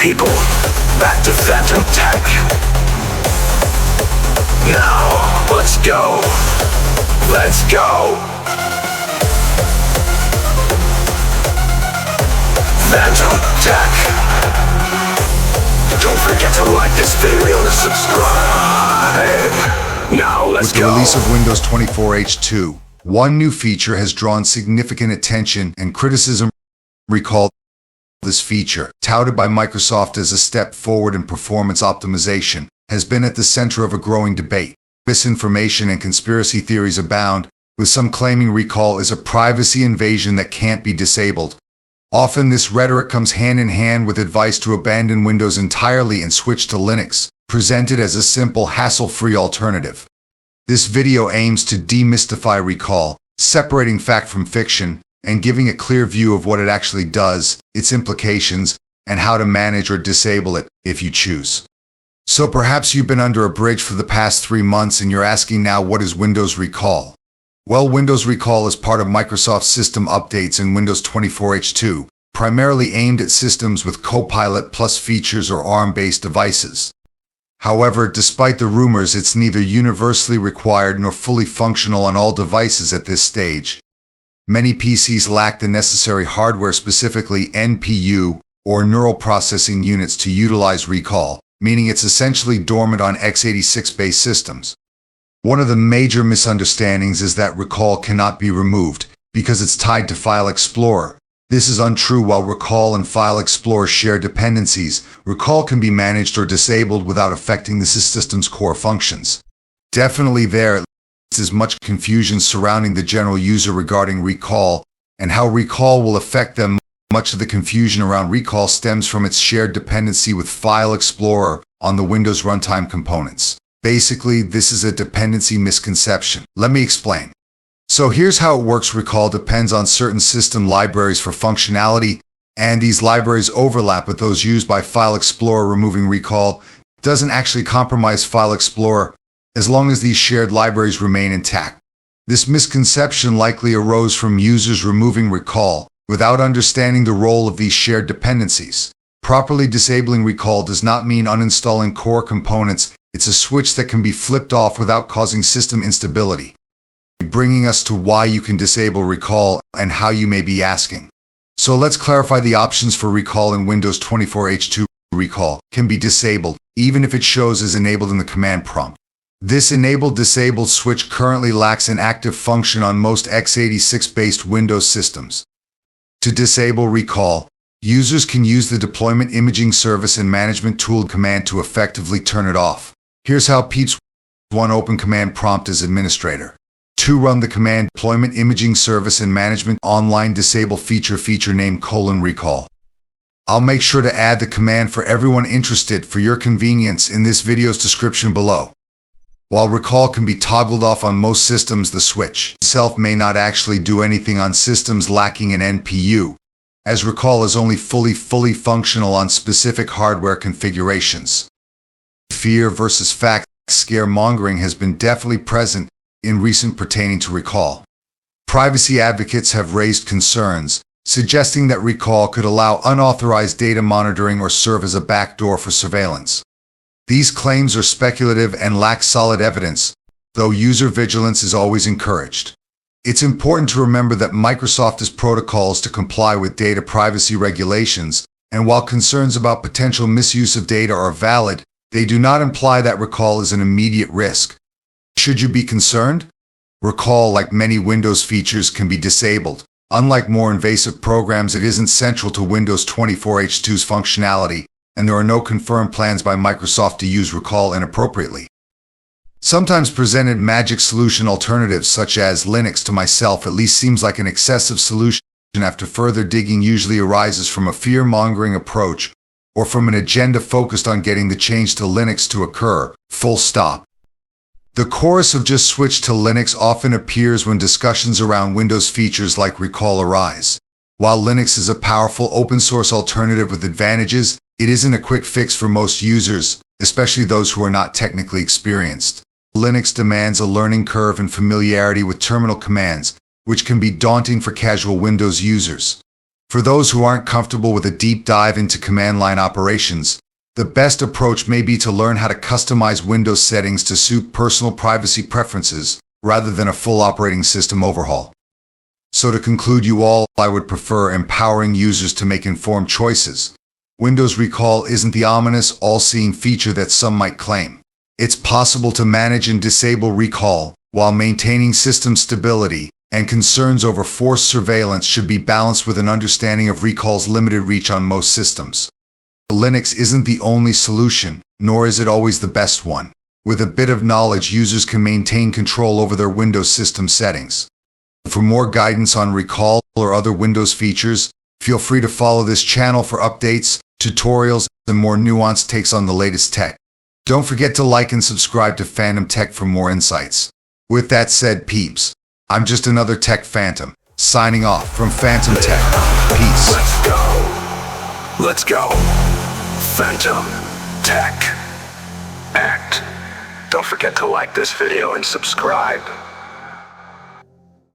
people, back to Phantom Tech. Now, let's go. Let's go. Phantom Tech. Don't forget to like this video and subscribe. Now, let's go. With the release of Windows 24H2, one new feature has drawn significant attention and criticism. Recall, this feature, touted by Microsoft as a step forward in performance optimization, has been at the center of a growing debate. Misinformation and conspiracy theories abound, with some claiming recall is a privacy invasion that can't be disabled. Often this rhetoric comes hand in hand with advice to abandon Windows entirely and switch to Linux, presented as a simple, hassle-free alternative. This video aims to demystify recall, separating fact from fiction, and giving a clear view of what it actually does, its implications, and how to manage or disable it, if you choose. So perhaps you've been under a bridge for the past 3 months and you're asking now, what is Windows Recall? Well, Windows Recall is part of Microsoft's system updates in Windows 24H2, primarily aimed at systems with Copilot Plus features or ARM-based devices. However, despite the rumors, it's neither universally required nor fully functional on all devices at this stage. Many PCs lack the necessary hardware, specifically NPU or neural processing units, to utilize recall, meaning it's essentially dormant on x86-based systems. One of the major misunderstandings is that recall cannot be removed because it's tied to File Explorer. This is untrue. While recall and File Explorer share dependencies, recall can be managed or disabled without affecting the system's core functions. Definitely there is much confusion surrounding the general user regarding recall and how recall will affect them. Much of the confusion around recall stems from its shared dependency with File Explorer on the Windows runtime components. Basically, this is a dependency misconception. Let me explain. So here's how it works. Recall depends on certain system libraries for functionality, and these libraries overlap with those used by File Explorer. Removing recall doesn't actually compromise File Explorer as long as these shared libraries remain intact. This misconception likely arose from users removing recall without understanding the role of these shared dependencies. Properly disabling recall does not mean uninstalling core components. It's a switch that can be flipped off without causing system instability. Bringing us to why you can disable recall and how you may be asking. So let's clarify the options for recall in Windows 24H2. Recall can be disabled, even if it shows as enabled in the command prompt. This enable-disabled switch currently lacks an active function on most x86-based Windows systems. To disable recall, users can use the Deployment Imaging Service and Management Tool command to effectively turn it off. Here's how peeps. 1. Open command prompt as administrator. 2. Run the command Deployment Imaging Service and Management Online Disable featurename :recall. I'll make sure to add the command for everyone interested for your convenience in this video's description below. While recall can be toggled off on most systems, the switch itself may not actually do anything on systems lacking an NPU, as recall is only fully functional on specific hardware configurations. Fear versus fact scaremongering has been definitely present in recent pertaining to recall. Privacy advocates have raised concerns, suggesting that recall could allow unauthorized data monitoring or serve as a backdoor for surveillance. These claims are speculative and lack solid evidence, though user vigilance is always encouraged. It's important to remember that Microsoft has protocols to comply with data privacy regulations, and while concerns about potential misuse of data are valid, they do not imply that recall is an immediate risk. Should you be concerned? Recall, like many Windows features, can be disabled. Unlike more invasive programs, it isn't central to Windows 24H2's functionality, and there are no confirmed plans by Microsoft to use recall inappropriately. Sometimes presented magic solution alternatives such as Linux to myself at least seems like an excessive solution after further digging usually arises from a fear-mongering approach or from an agenda focused on getting the change to Linux to occur, full stop. The chorus of just switch to Linux often appears when discussions around Windows features like recall arise. While Linux is a powerful open-source alternative with advantages, it isn't a quick fix for most users, especially those who are not technically experienced. Linux demands a learning curve and familiarity with terminal commands, which can be daunting for casual Windows users. For those who aren't comfortable with a deep dive into command line operations, the best approach may be to learn how to customize Windows settings to suit personal privacy preferences rather than a full operating system overhaul. So to conclude you all, I would prefer empowering users to make informed choices. Windows Recall isn't the ominous, all-seeing feature that some might claim. It's possible to manage and disable recall while maintaining system stability, and concerns over forced surveillance should be balanced with an understanding of recall's limited reach on most systems. Linux isn't the only solution, nor is it always the best one. With a bit of knowledge, users can maintain control over their Windows system settings. For more guidance on recall or other Windows features, feel free to follow this channel for updates, tutorials, and more nuanced takes on the latest tech. Don't forget to like and subscribe to Phantom Tech for more insights. With that said, peeps, I'm just another tech phantom, signing off from Phantom Tech. Peace. Let's go. Let's go. Phantom Tech. Act. Don't forget to like this video and subscribe.